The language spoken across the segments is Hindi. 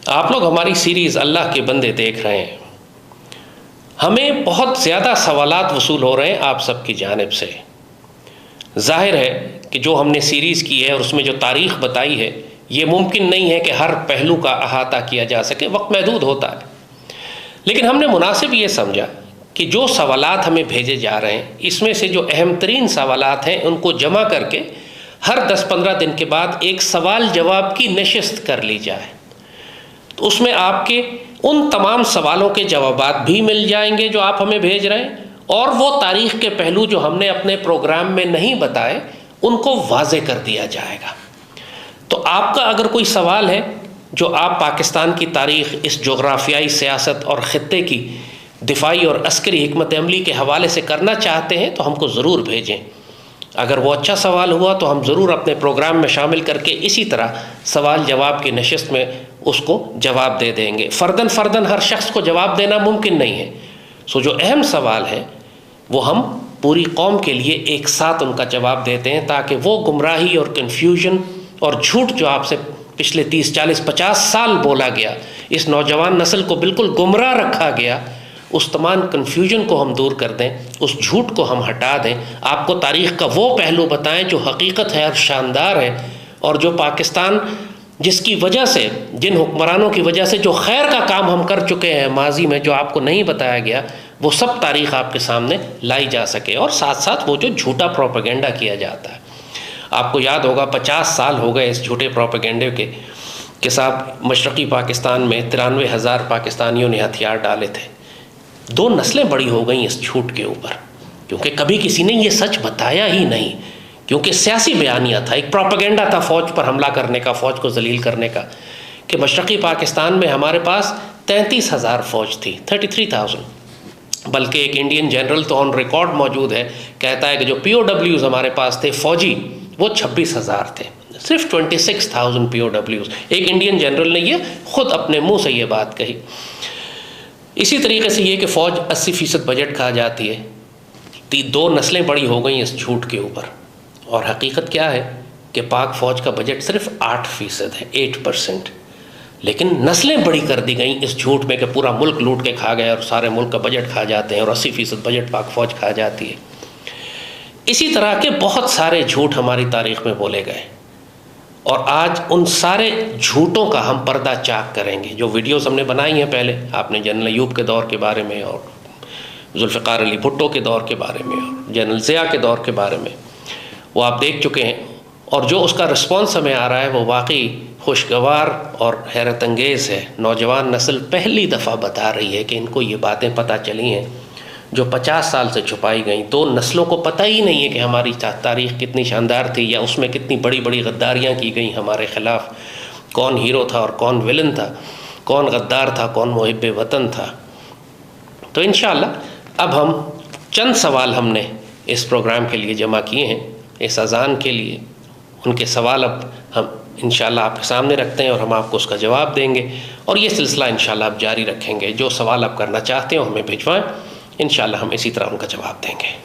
आप लोग हमारी सीरीज़ अल्लाह के बंदे देख रहे हैं। हमें बहुत ज़्यादा सवालात वसूल हो रहे हैं आप सबकी जानिब से। ज़ाहिर है कि जो हमने सीरीज़ की है और उसमें जो तारीख़ बताई है, ये मुमकिन नहीं है कि हर पहलू का अहाता किया जा सके, वक्त महदूद होता है। लेकिन हमने मुनासिब ये समझा कि जो सवालात हमें भेजे जा रहे हैं, इसमें से जो अहम तरीन सवालात हैं उनको जमा करके हर 10-15 दिन के बाद एक सवाल जवाब की नशिस्त कर ली जाए। तो उसमें आपके उन तमाम सवालों के जवाबात भी मिल जाएंगे जो आप हमें भेज रहे हैं, और वो तारीख़ के पहलू जो हमने अपने प्रोग्राम में नहीं बताए उनको वाज़े कर दिया जाएगा। तो आपका अगर कोई सवाल है जो आप पाकिस्तान की तारीख़, इस जोग्राफियाई सियासत और ख़ित्ते की दिफाई और अस्करी हिकमत अमली के हवाले से करना चाहते हैं तो हमको ज़रूर भेजें। अगर वो अच्छा सवाल हुआ तो हम ज़रूर अपने प्रोग्राम में शामिल करके इसी तरह सवाल जवाब की नशिस्त में उसको जवाब दे देंगे। फ़र्दन हर शख्स को जवाब देना मुमकिन नहीं है। सो जो अहम सवाल है वो हम पूरी कौम के लिए एक साथ उनका जवाब देते हैं, ताकि वो गुमराही और कन्फ्यूजन और झूठ जो आपसे पिछले 30, 40, 50 साल बोला गया, इस नौजवान नस्ल को बिल्कुल गुमराह रखा गया, उस तमाम कन्फ्यूजन को हम दूर कर दें, उस झूठ को हम हटा दें, आपको तारीख़ का वो पहलू बताएं जो हकीकत है और शानदार है, और जो पाकिस्तान जिसकी वजह से, जिन हुक्मरानों की वजह से जो खैर का काम हम कर चुके हैं माजी में, जो आपको नहीं बताया गया, वो सब तारीख़ आपके सामने लाई जा सके। और साथ साथ वो जो झूठा प्रोपेगेंडा किया जाता है, आपको याद होगा 50 साल हो गए इस झूठे प्रोपेगेंडे के साथ मशरक़ी पाकिस्तान में 93,000 पाकिस्तानियों ने हथियार डाले थे। 2 नस्लें बड़ी हो गई इस झूठ के ऊपर, क्योंकि कभी किसी ने ये सच बताया ही नहीं, क्योंकि सियासी बयानिया था, एक प्रोपेगेंडा था फ़ौज पर हमला करने का, फ़ौज को जलील करने का, कि मशरक़ी पाकिस्तान में हमारे पास 33,000 फ़ौज थी, 33,000। बल्कि एक इंडियन जनरल तो ऑन रिकॉर्ड मौजूद है, कहता है कि जो POWs हमारे पास थे फ़ौजी, वो 26,000 थे, सिर्फ 26,000 POWs। एक इंडियन जनरल ने ये ख़ुद अपने मुँह से ये बात कही। इसी तरीके से ये कि फ़ौज 80% बजट खा जाती है, 2 नस्लें बड़ी हो गई इस झूठ के ऊपर। और हकीकत क्या है कि पाक फ़ौज का बजट सिर्फ 8% है, 8%। लेकिन नस्लें बड़ी कर दी गई इस झूठ में कि पूरा मुल्क लूट के खा गया और सारे मुल्क का बजट खा जाते हैं, और 80% बजट पाक फ़ौज खा जाती है। इसी तरह के बहुत सारे झूठ हमारी तारीख़ में बोले गए, और आज उन सारे झूठों का हम पर्दा चाक करेंगे। जो वीडियोस हमने बनाई हैं पहले, आपने जनरल अयूब के दौर के बारे में, और जुल्फ़िकार अली भुट्टो के दौर के बारे में, और जनरल ज़िया के दौर के बारे में, वो आप देख चुके हैं। और जो उसका रिस्पॉन्स हमें आ रहा है वो वाकई खुशगवार और हैरत अंगेज़ है। नौजवान नस्ल पहली दफ़ा बता रही है कि इनको ये बातें पता चली हैं जो 50 साल से छुपाई गई। 2 नस्लों को पता ही नहीं है कि हमारी तारीख़ कितनी शानदार थी, या उसमें कितनी बड़ी बड़ी गद्दारियाँ की गई हमारे ख़िलाफ़। कौन हीरो था और कौन विलन था, कौन गद्दार था, कौन मुहिब्बे वतन था। तो इंशाअल्लाह अब हम चंद सवाल हमने इस प्रोग्राम के लिए जमा किए हैं, इस अज़ान के लिए। उनके सवाल अब हम इंशाअल्लाह आपके सामने रखते हैं और हम आपको उसका जवाब देंगे, और ये सिलसिला इंशाअल्लाह आप जारी रखेंगे। जो सवाल आप करना चाहते हो हमें भिजवाएं, इंशाअल्लाह हम इसी तरह उनका जवाब देंगे।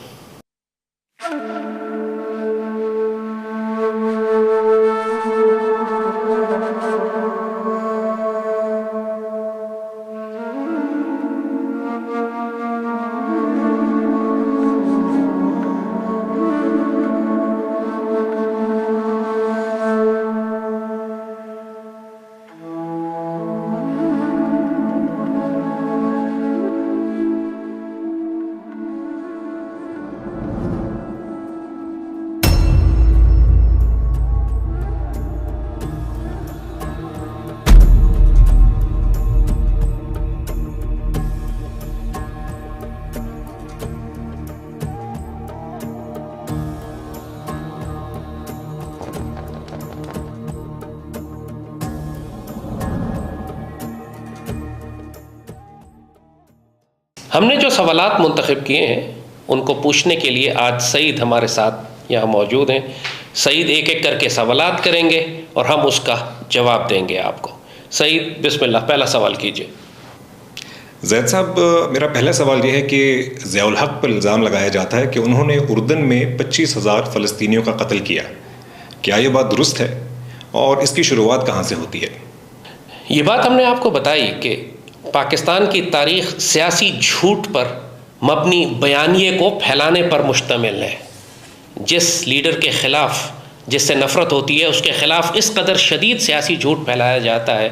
हमने जो सवालात मुंतखब किए हैं उनको पूछने के लिए आज सईद हमारे साथ यहाँ मौजूद हैं। सईद एक एक करके सवालात करेंगे और हम उसका जवाब देंगे आपको। सईद बिस्मिल्लाह, पहला सवाल कीजिए। ज़ैद साहब, मेरा पहला सवाल ये है कि ज़ियाउल हक़ पर इल्ज़ाम लगाया जाता है कि उन्होंने उर्दन में 25,000 फ़लस्तीनियों का कत्ल किया। क्या ये बात दुरुस्त है और इसकी शुरुआत कहाँ से होती है? ये बात हमने आपको बताई कि पाकिस्तान की तारीख़ सियासी झूठ पर मबनी बयानिए को फैलाने पर मुश्तमिल है। जिस लीडर के ख़िलाफ़, जिससे नफ़रत होती है, उसके ख़िलाफ़ इस कदर शदीद सियासी झूठ फैलाया जाता है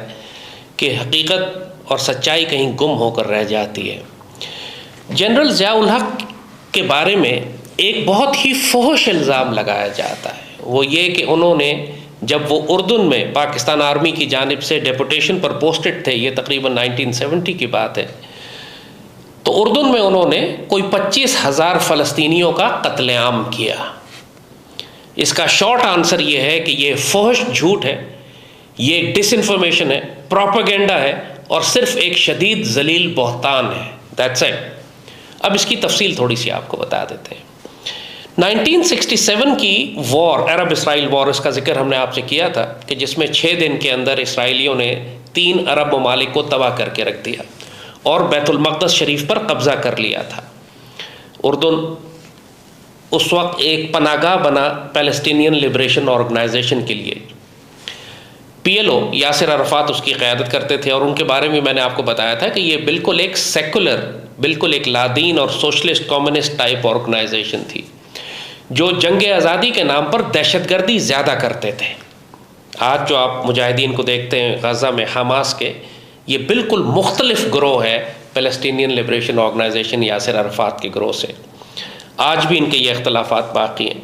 कि हकीकत और सच्चाई कहीं गुम होकर रह जाती है। जनरल ज़ियाउल हक़ के बारे में एक बहुत ही फहश इल्ज़ाम लगाया जाता है, वो ये कि उन्होंने जब वो उर्दून में पाकिस्तान आर्मी की जानिब से डेपुटेशन पर पोस्टेड थे, ये तकरीबन 1970 की बात है, तो उर्दून में उन्होंने कोई 25,000 फ़लस्तीनियों का कत्लेआम किया। इसका शॉर्ट आंसर ये है कि ये फहश झूठ है, ये डिसइंफॉर्मेशन है, प्रोपेगेंडा है और सिर्फ एक शदीद जलील बहतान है। That's it. अब इसकी तफसील थोड़ी सी आपको बता देते हैं। 1967 की वॉर, अरब इसराइल वॉर, इसका जिक्र हमने आपसे किया था कि जिसमें 6 दिन के अंदर इसराइलियों ने 3 अरब ममालिक को तबाह करके रख दिया और बैतुल मक़दस शरीफ पर कब्ज़ा कर लिया था। उर्दून उस वक्त एक पनागाह बना पैलेस्टीनियन लिबरेशन ऑर्गेनाइजेशन के लिए। PLO यासिर अरफ़ात उसकी क़यादत करते थे और उनके बारे में मैंने आपको बताया था कि ये बिल्कुल एक सेकुलर, बिल्कुल एक लादीन और सोशलिस्ट कम्युनिस्ट टाइप ऑर्गेनाइजेशन थी जो जंग आज़ादी के नाम पर दहशतगर्दी ज़्यादा करते थे। आज जो आप मुजाहिदीन को देखते हैं गज़ा में हमास के, ये बिल्कुल मुख्तलिफ ग्रोह है Palestinian Liberation Organisation Yasser Arafat के ग्रोह से। आज भी इनके ये इख्तलाफात बाकी हैं।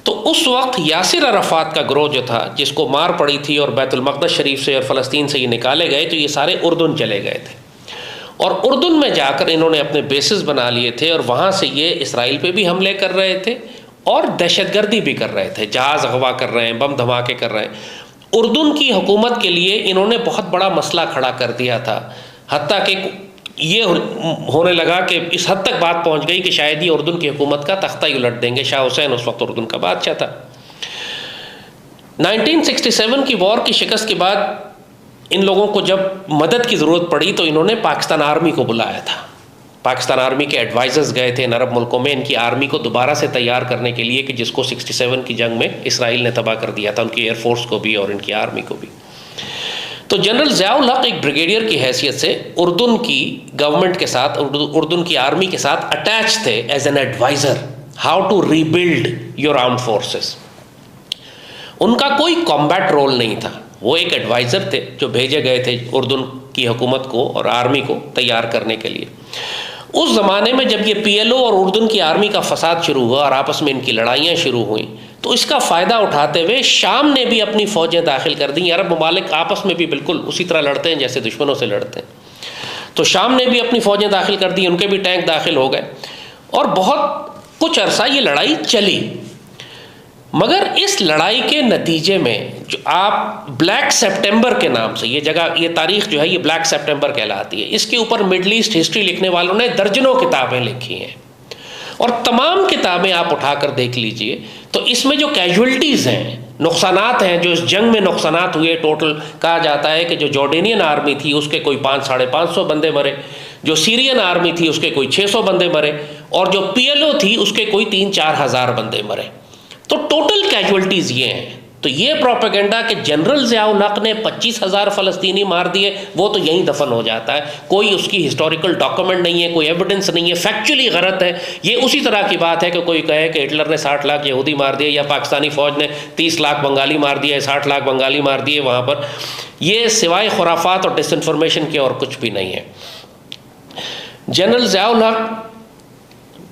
तो उस वक्त यासिर अरफ़ात का ग्रोह जो था, जिसको मार पड़ी थी और बैतुल मक़दस शरीफ से और फ़लस्तीन से ये निकाले गए, तो ये सारे उर्दून चले गए थे और उर्दून में जाकर इन्होंने अपने बेसिस बना लिए थे और वहाँ से ये इसराइल पे भी हमले कर रहे थे और दहशतगर्दी भी कर रहे थे, जहाज़ अगवा कर रहे हैं, बम धमाके कर रहे हैं। उर्दून की हुकूमत के लिए इन्होंने बहुत बड़ा मसला खड़ा कर दिया था, हत्ता कि ये होने लगा कि इस हद तक बात पहुंच गई कि शायद ये उर्दून की हुकूमत का तख्ता ही उलट देंगे। शाह हुसैन उस वक्त उर्दून का बादशाह था। 1967 की वॉर की शिकस्त के बाद इन लोगों को जब मदद की ज़रूरत पड़ी तो इन्होंने पाकिस्तान आर्मी को बुलाया था। पाकिस्तान आर्मी के एडवाइज़र्स गए थे इन अरब मुल्कों में इनकी आर्मी को दोबारा से तैयार करने के लिए कि जिसको 67 की जंग में इसराइल ने तबाह कर दिया था, उनकी एयरफोर्स को भी और इनकी आर्मी को भी। तो जनरल ज़ियाउल हक़ एक ब्रिगेडियर की हैसियत से उर्दून की गवर्नमेंट के साथ, उर्दून की आर्मी के साथ अटैच थे as an adviser, how to rebuild your armed forces. उनका कोई कॉम्बैट रोल नहीं था, वो एक एडवाइज़र थे जो भेजे गए थे उर्दून की हुकूमत को और आर्मी को तैयार करने के लिए। उस ज़माने में जब ये PLO और उर्दून की आर्मी का फसाद शुरू हुआ और आपस में इनकी लड़ाइयाँ शुरू हुई, तो इसका फ़ायदा उठाते हुए शाम ने भी अपनी फ़ौजें दाखिल कर दी। अरब ममालिक आपस में भी बिल्कुल उसी तरह लड़ते हैं जैसे दुश्मनों से लड़ते हैं, तो शाम ने भी अपनी फ़ौजें दाखिल कर दी, उनके भी टैंक दाखिल हो गए और बहुत कुछ अरसा ये लड़ाई चली। मगर इस लड़ाई के नतीजे में जो आप ब्लैक सितंबर के नाम से, ये जगह, ये तारीख़ जो है ये ब्लैक सितंबर कहलाती है, इसके ऊपर मिडल ईस्ट हिस्ट्री लिखने वालों ने दर्जनों किताबें लिखी हैं और तमाम किताबें आप उठाकर देख लीजिए तो इसमें जो कैजुअल्टीज़ हैं, नुकसानात हैं, जो इस जंग में नुकसानात हुए, टोटल कहा जाता है कि जो जॉर्डेनियन आर्मी थी उसके कोई 500-550 बंदे मरे, जो सीरियन आर्मी थी उसके कोई 600 बंदे मरे और जो PLO थी उसके कोई 3-4 हज़ार बंदे मरे। तो टोटल कैजुअल्टीज़ ये हैं। तो ये प्रोपेगेंडा कि जनरल ज़ियाउल हक़ ने 25,000 फ़लस्तीनी मार दिए, वो तो यहीं दफन हो जाता है। कोई उसकी हिस्टोरिकल डॉक्यूमेंट नहीं है, कोई एविडेंस नहीं है, फैक्चुअली गलत है। ये उसी तरह की बात है कि कोई कहे कि हिटलर ने 60 लाख यहूदी मार दिए या पाकिस्तानी फ़ौज ने 30 लाख बंगाली मार दिए, 60 लाख बंगाली मार दिए वहाँ पर। ये सिवाय खुराफात और डिसइंफॉर्मेशन के और कुछ भी नहीं है। जनरल ज़ियाउल हक़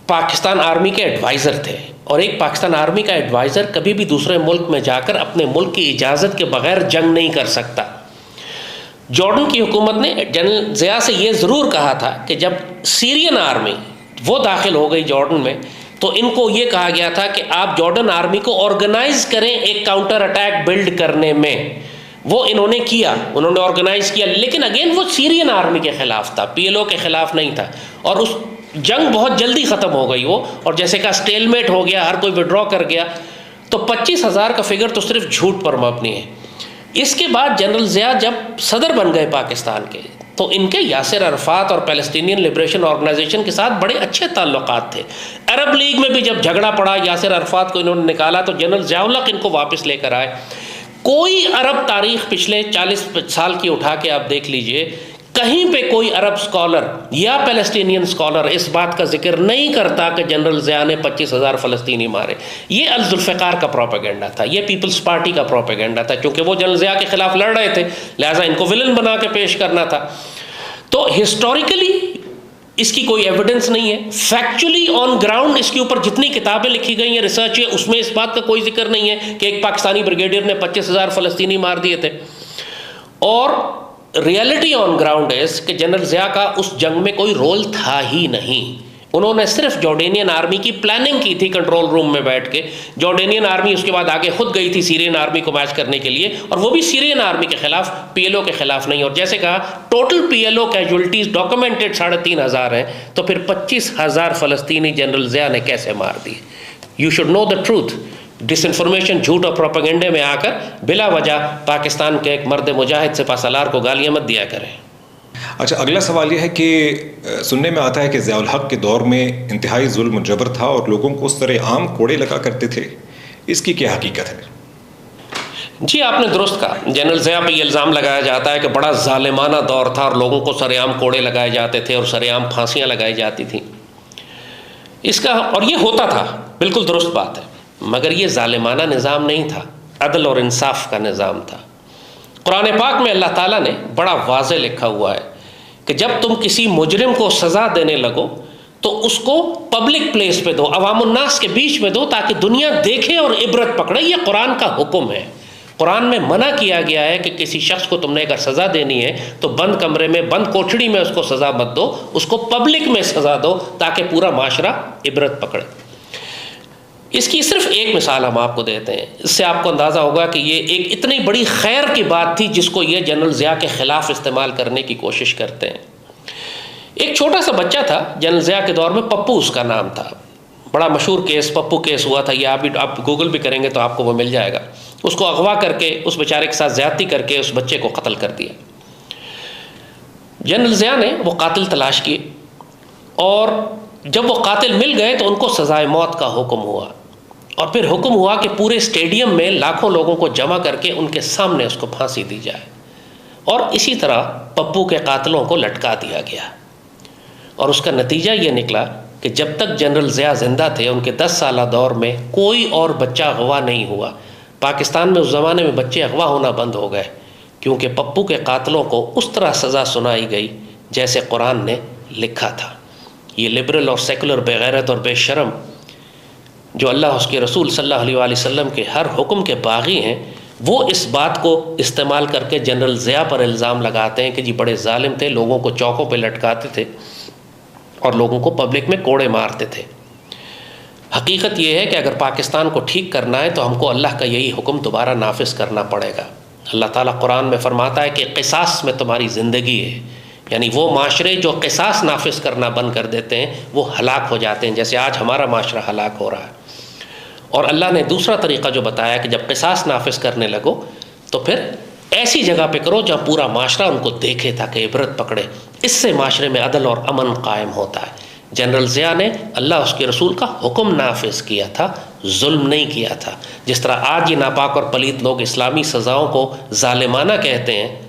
पाकिस्तान आर्मी के एडवाइज़र थे और एक पाकिस्तान आर्मी का एडवाइज़र कभी भी दूसरे मुल्क में जाकर अपने मुल्क की इजाज़त के बगैर जंग नहीं कर सकता। जॉर्डन की हुकूमत ने जनरल ज़िया से ये ज़रूर कहा था कि जब सीरियन आर्मी वो दाखिल हो गई जॉर्डन में, तो इनको ये कहा गया था कि आप जॉर्डन आर्मी को ऑर्गेनाइज़ करें एक काउंटर अटैक बिल्ड करने में। वो इन्होंने किया, उन्होंने ऑर्गेनाइज़ किया, लेकिन अगेन वो सीरियन आर्मी के ख़िलाफ़ था, PLO के ख़िलाफ़ नहीं था। और उस जंग बहुत जल्दी ख़त्म हो गई वो, और जैसे का स्टेलमेट हो गया, हर कोई विड्रॉ कर गया। तो 25,000 का फिगर तो सिर्फ झूठ पर मबनी है। इसके बाद जनरल ज़िया जब सदर बन गए पाकिस्तान के, तो इनके यासिर अरफ़ात और पैलेस्टीनियन लिबरेशन ऑर्गेनाइजेशन के साथ बड़े अच्छे ताल्लुकात थे। अरब लीग में भी जब झगड़ा पड़ा, यासिर अरफ़ात को इन्होंने निकाला, तो जनरल ज़ियाउल हक़ इनको वापस लेकर आए। कोई अरब तारीख पिछले 40 साल की उठा के आप देख लीजिए, कहीं पे कोई अरब स्कॉलर या पैलेस्टीनियन स्कॉलर इस बात का जिक्र नहीं करता कि जनरल ज़िया ने 25,000 फ़लस्तीनी मारे। ये अल-जुल्फ़िकार का प्रोपेगेंडा था, ये पीपल्स पार्टी का प्रोपेगेंडा था, क्योंकि वो जनरल ज़िया के खिलाफ लड़ रहे थे, लिहाजा इनको विलन बना के पेश करना था। तो हिस्टोरिकली इसकी कोई एविडेंस नहीं है। फैक्चुअली ऑन ग्राउंड इसके ऊपर जितनी किताबें लिखी गई हैं, रिसर्च है, उसमें इस बात का कोई जिक्र नहीं है कि एक पाकिस्तानी ब्रिगेडियर ने 25,000 फ़लस्तीनी मार दिए थे। और रियलिटी ऑन ग्राउंड है कि जनरल ज़िया का उस जंग में कोई रोल था ही नहीं। उन्होंने सिर्फ जॉर्डेनियन आर्मी की प्लानिंग की थी कंट्रोल रूम में बैठ के। जॉर्डेनियन आर्मी उसके बाद आगे खुद गई थी सीरियन आर्मी को मैच करने के लिए, और वो भी सीरियन आर्मी के खिलाफ, पीएलओ के खिलाफ नहीं। और जैसे कहा, टोटल पीएलओ कैजुअल्टीज डॉक्यूमेंटेड 3,500 हैं, तो फिर 25,000 फ़लस्तीनी जनरल ज़िया ने कैसे मार दिए? You should know the truth. Disinformation, झूठ और प्रोपेगेंडे में आकर बिला वजह पाकिस्तान के एक मर्द मुजाहिद से पासलार को गालियाँ मत दिया करें। अच्छा, अगला सवाल यह है कि सुनने में आता है कि ज़ियाउल हक के दौर में इंतहाई जुल्म जबर था और लोगों को सरेआम कोड़े लगा करते थे। इसकी क्या हकीकत है? जी, आपने दुरुस्त कहा। जनरल ज़िया पे ये इल्ज़ाम लगाया जाता है कि बड़ा ज़ालिमाना दौर था और लोगों को सरेआम कोड़े लगाए जाते थे और सरेआम फांसियाँ लगाई जाती थीं। इसका, और ये होता था, बिल्कुल दुरुस्त बात है, मगर ये ज़ालिमाना निज़ाम नहीं था, अदल और इंसाफ का निज़ाम था। कुरान पाक में अल्लाह ताला ने बड़ा वाज़े लिखा हुआ है कि जब तुम किसी मुजरिम को सज़ा देने लगो तो उसको पब्लिक प्लेस पे दो, अवामुन्नास के बीच में दो, ताकि दुनिया देखे और इबरत पकड़े। ये कुरान का हुक्म है। कुरान में मना किया गया है कि किसी शख्स को तुमने अगर सज़ा देनी है तो बंद कमरे में, बंद कोठड़ी में उसको सज़ा मत दो, उसको पब्लिक में सज़ा दो ताकि पूरा माशरा इबरत पकड़े। इसकी सिर्फ एक मिसाल हम आपको देते हैं, इससे आपको अंदाज़ा होगा कि ये एक इतनी बड़ी खैर की बात थी जिसको ये जनरल ज़िया के ख़िलाफ़ इस्तेमाल करने की कोशिश करते हैं। एक छोटा सा बच्चा था जनरल ज़िया के दौर में, पप्पू उसका नाम था। बड़ा मशहूर केस, पप्पू केस हुआ था। ये आप गूगल भी करेंगे तो आपको वो मिल जाएगा। उसको अगवा करके, उस बेचारे के साथ ज़्यादती करके उस बच्चे को कत्ल कर दिया। जनरल ज़िया ने वो कातिल तलाश किए, और जब वो कातिल मिल गए तो उनको सज़ाए मौत का हुक्म हुआ। और फिर हुक्म हुआ कि पूरे स्टेडियम में लाखों लोगों को जमा करके उनके सामने उसको फांसी दी जाए। और इसी तरह पप्पू के कातिलों को लटका दिया गया। और उसका नतीजा ये निकला कि जब तक जनरल ज़िया ज़िंदा थे, उनके 10 साला दौर में कोई और बच्चा अगवा नहीं हुआ। पाकिस्तान में उस ज़माने में बच्चे अगवा होना बंद हो गए, क्योंकि पप्पू के कातिलों को उस तरह सज़ा सुनाई गई जैसे कुरान ने लिखा था। ये लिबरल और सेकुलर बेगैरत और बेशरम जो अल्लाह उसके रसूल सल्लल्लाहु अलैहि वसल्लम के हर हुक्म के बागी हैं, वो इस बात को इस्तेमाल करके जनरल ज़िया पर इल्ज़ाम लगाते हैं कि जी बड़े ज़ालिम थे, लोगों को चौकों पे लटकाते थे और लोगों को पब्लिक में कोड़े मारते थे। हकीकत ये है कि अगर पाकिस्तान को ठीक करना है तो हमको अल्लाह का यही हुक्म दोबारा नाफिज करना पड़ेगा। अल्लाह ताला कुरान में फरमाता है कि क़िसास में तुम्हारी ज़िंदगी है, यानी वो माशरे जो क़िसास नाफिज करना बंद कर देते हैं वो हलाक हो जाते हैं, जैसे आज हमारा माशरा हलाक हो रहा है। और अल्लाह ने दूसरा तरीक़ा जो बताया कि जब क़िसास नाफिज करने लगो तो फिर ऐसी जगह पे करो जहाँ पूरा माशरा उनको देखे ताकि इबरत पकड़े। इससे माशरे में अदल और अमन कायम होता है। जनरल ज़िया ने अल्लाह उसके रसूल का हुक्म नाफिज किया था, जुल्म नहीं किया था। जिस तरह आज ये नापाक और पलीत लोग इस्लामी सज़ाओं को ज़ालिमाना कहते हैं,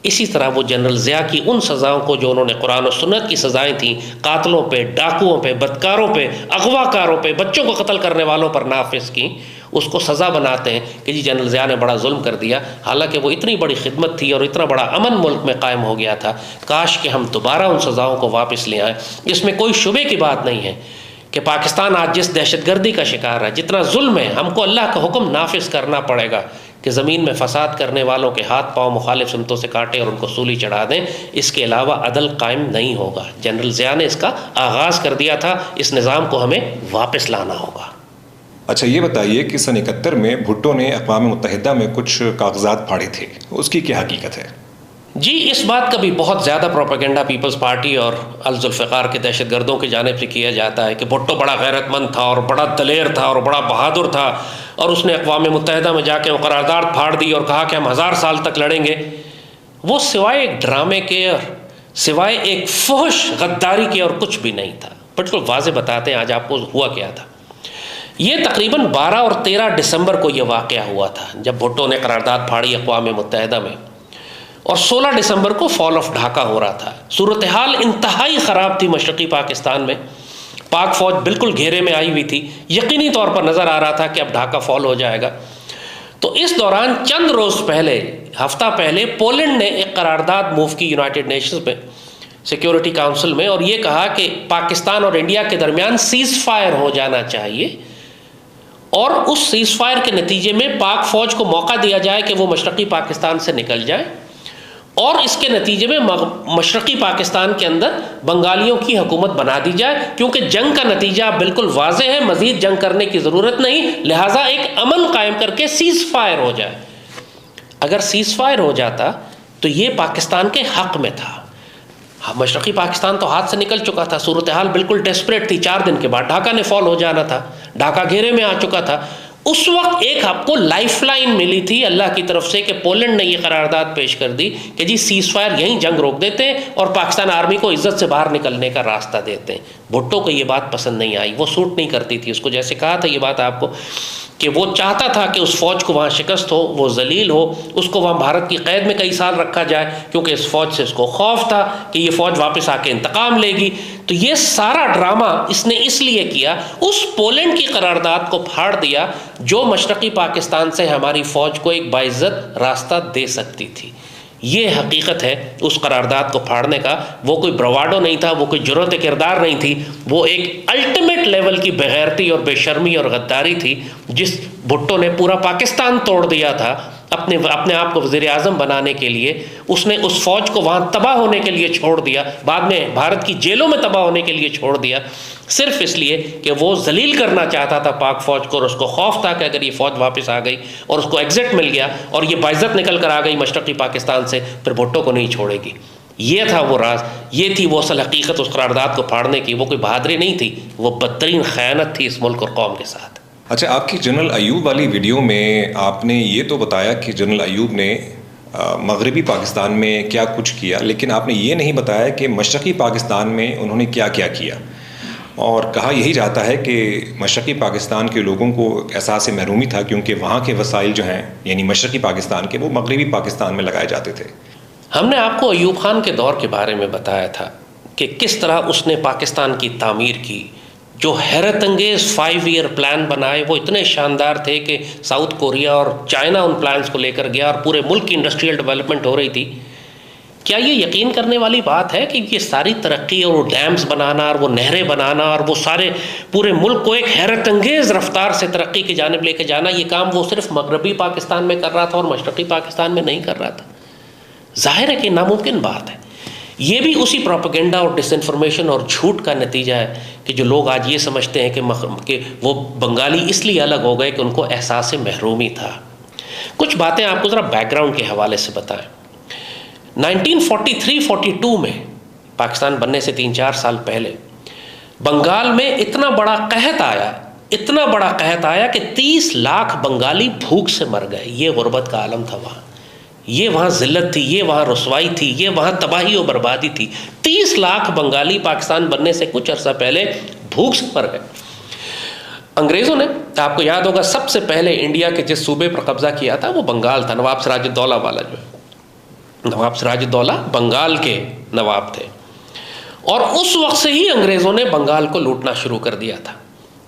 इसी तरह वो जनरल ज़िया की उन सज़ाओं को जो उन्होंने कुरान और सुन्नत की सज़ाएँ थीं, कातलों पे, डाकुओं पे, बदकारों पे, अगवाकारों पे, बच्चों को कत्ल करने वालों पर नाफिज की, उसको सज़ा बनाते हैं कि जी जनरल ज़िया ने बड़ा जुल्म कर दिया। हालांकि वो इतनी बड़ी खिदमत थी और इतना बड़ा अमन मुल्क में कायम हो गया था, काश कि हम दोबारा उन सज़ाओं को वापस ले आएँ। इसमें कोई शुबे की बात नहीं है कि पाकिस्तान आज जिस दहशतगर्दी का शिकार है, जितना जुल्म है, हमको अल्लाह का हुक्म नाफिज करना पड़ेगा कि ज़मीन में फ़साद करने वालों के हाथ पाँव मुखालिफ सिमतों से काटें और उनको सूली चढ़ा दें। इसके अलावा अदल कायम नहीं होगा। जनरल ज़िया ने इसका आगाज़ कर दिया था, इस निज़ाम को हमें वापस लाना होगा। अच्छा, ये बताइए कि सन 71 में भुट्टो ने अक़वाम मुत्तहिदा में कुछ कागजात फाड़े थे, उसकी क्या हकीकत है? जी, इस बात का भी बहुत ज़्यादा प्रोपेगेंडा पीपल्स पार्टी और अल-जुल्फ़िकार के दहशतगर्दों की जानिब से किया जाता है कि भुट्टो बड़ा गैरतमंद था और बड़ा दलेर था और बड़ा बहादुर था, और उसने अक़वाम मुत्तहिदा में जाके वो करारदाद फाड़ दी और कहा कि हम 1000 साल तक लड़ेंगे। वो सिवाय एक ड्रामे के और सिवाय एक फहश गद्दारी के और कुछ भी नहीं था। बिल्कुल वाज़े बताते हैं आज आपको हुआ क्या था। ये तकरीबन 12 और 13 दिसंबर को ये वाक़या हुआ था जब भुट्टो ने करारदाद फाड़ी अक़वाम मुत्तहिदा में, और 16 दिसंबर को फॉल ऑफ ढाका हो रहा था। सूरत हाल इंतहाई ख़राब थी मशरक़ी पाकिस्तान में, पाक फ़ौज बिल्कुल घेरे में आई हुई थी, यकीनी तौर पर नज़र आ रहा था कि अब ढाका फॉल हो जाएगा। तो इस दौरान चंद रोज़ पहले, हफ्ता पहले, पोलैंड ने एक करारदाद मूव की यूनाइटेड नेशंस में, सिक्योरिटी काउंसिल में, और ये कहा कि पाकिस्तान और इंडिया के दरमियान सीज़ फायर हो जाना चाहिए और उस सीज़ फायर के नतीजे में पाक फ़ौज को मौका दिया जाए कि वो मशरक़ी पाकिस्तान से निकल जाए, और इसके नतीजे में मशरक़ी पाकिस्तान के अंदर बंगालियों की हुकूमत बना दी जाए, क्योंकि जंग का नतीजा बिल्कुल वाज़ेह है, मज़ीद जंग करने की ज़रूरत नहीं, लिहाजा एक अमन कायम करके सीज़ फायर हो जाए। अगर सीज़ फायर हो जाता तो ये पाकिस्तान के हक़ में था। मशरक़ी पाकिस्तान तो हाथ से निकल चुका था, सूरत हाल बिल्कुल डेस्परेट थी। 4 दिन के बाद ढाका ने फॉल हो जाना था, ढाका घेरे में आ चुका था। उस वक्त एक आपको लाइफलाइन मिली थी अल्लाह की तरफ से कि पोलैंड ने यह करारदाद पेश कर दी कि जी सीज़ फायर, यहीं जंग रोक देते हैं और पाकिस्तान आर्मी को इज्जत से बाहर निकलने का रास्ता देते हैं। भुट्टो को ये बात पसंद नहीं आई, वो सूट नहीं करती थी उसको। जैसे कहा था ये बात आपको कि वो चाहता था कि उस फ़ौज को वहाँ शिकस्त हो, वो जलील हो, उसको वहाँ भारत की क़ैद में कई साल रखा जाए, क्योंकि इस फ़ौज से उसको खौफ था कि ये फ़ौज वापस आके इंतकाम लेगी। तो ये सारा ड्रामा इसने इसलिए किया, उस पोलैंड की करारदाद को फाड़ दिया जो मशरक़ी पाकिस्तान से हमारी फ़ौज को एक बाइज़्ज़त रास्ता दे सकती थी। ये हकीकत है उस करारदाद को फाड़ने का। वो कोई ब्रवाडो नहीं था, वो कोई जुर्रत किरदार नहीं थी, वो एक अल्टीमेट लेवल की बेगैरती और बेशर्मी और गद्दारी थी जिस भुट्टो ने पूरा पाकिस्तान तोड़ दिया था अपने आप को वज़ीर आज़म बनाने के लिए। उसने उस फ़ौज को वहाँ तबाह होने के लिए छोड़ दिया, बाद में भारत की जेलों में तबाह होने के लिए छोड़ दिया, सिर्फ इसलिए कि वो जलील करना चाहता था पाक फ़ौज को, और उसको खौफ था कि अगर ये फ़ौज वापस आ गई और उसको एग्जिट मिल गया और ये बाइज़्ज़त निकल कर आ गई मशरक़ी पाकिस्तान से, फिर भुट्टो को नहीं छोड़ेगी। ये था वो राज, ये थी वो असल हकीकत उस करारदाद को फाड़ने की। वो कोई बहादुरी नहीं थी, वो बदतरीन ख़यानत थी इस मुल्क और कौम के साथ। अच्छा, आपकी जनरल अयूब वाली वीडियो में आपने ये तो बताया कि जनरल अयूब ने मगरबी पाकिस्तान में क्या कुछ किया, लेकिन आपने ये नहीं बताया कि मशरक़ी पाकिस्तान में उन्होंने क्या क्या किया। और कहा यही जाता है कि मशरक़ी पाकिस्तान के लोगों को एहसास महरूमी था क्योंकि वहाँ के वसाइल जो हैं यानी मशरक़ी पाकिस्तान के, वो मगरबी पाकिस्तान में लगाए जाते थे। हमने आपको अयूब खान के दौर के बारे में बताया था कि किस तरह उसने पाकिस्तान की तामीर की, जो हैरत अंगेज़ 5 ईयर प्लान बनाए वो इतने शानदार थे कि साउथ कोरिया और चाइना उन प्लान्स को लेकर गया और पूरे मुल्क की इंडस्ट्रियल डेवलपमेंट हो रही थी। क्या ये यकीन करने वाली बात है कि ये सारी तरक्की और वो डैम्स बनाना और वो नहरें बनाना और वो सारे पूरे मुल्क को एक हैरत अंगेज़ रफ्तार से तरक्की की जानिब लेके जाना, ये काम वो सिर्फ मगरबी पाकिस्तान में कर रहा था और मशरक़ी पाकिस्तान में नहीं कर रहा था? जाहिर है कि नामुमकिन बात है। ये भी उसी प्रोपेगेंडा और डिसइंफॉर्मेशन और झूठ का नतीजा है कि जो लोग आज ये समझते हैं कि वो बंगाली इसलिए अलग हो गए कि उनको एहसास महरूमी था। कुछ बातें आपको ज़रा बैकग्राउंड के हवाले से बताएं। 1943-42 में पाकिस्तान बनने से 3-4 साल पहले बंगाल में इतना बड़ा कहत आया कि 30 लाख बंगाली भूख से मर गए। ये गुर्बत का आलम था वहाँ, ये वहाँ ज़िल्लत थी, ये वहाँ रुसवाई थी, ये वहाँ तबाही और बर्बादी थी। 30 लाख बंगाली पाकिस्तान बनने से कुछ अर्सा पहले भूख से मर गए। अंग्रेज़ों ने, आपको याद होगा, सबसे पहले इंडिया के जिस सूबे पर कब्ज़ा किया था वो बंगाल था। नवाब सिराजुद्दौला वाला जो है, नवाब सिराजुद्दौला बंगाल के नवाब थे, और उस वक्त से ही अंग्रेज़ों ने बंगाल को लूटना शुरू कर दिया था।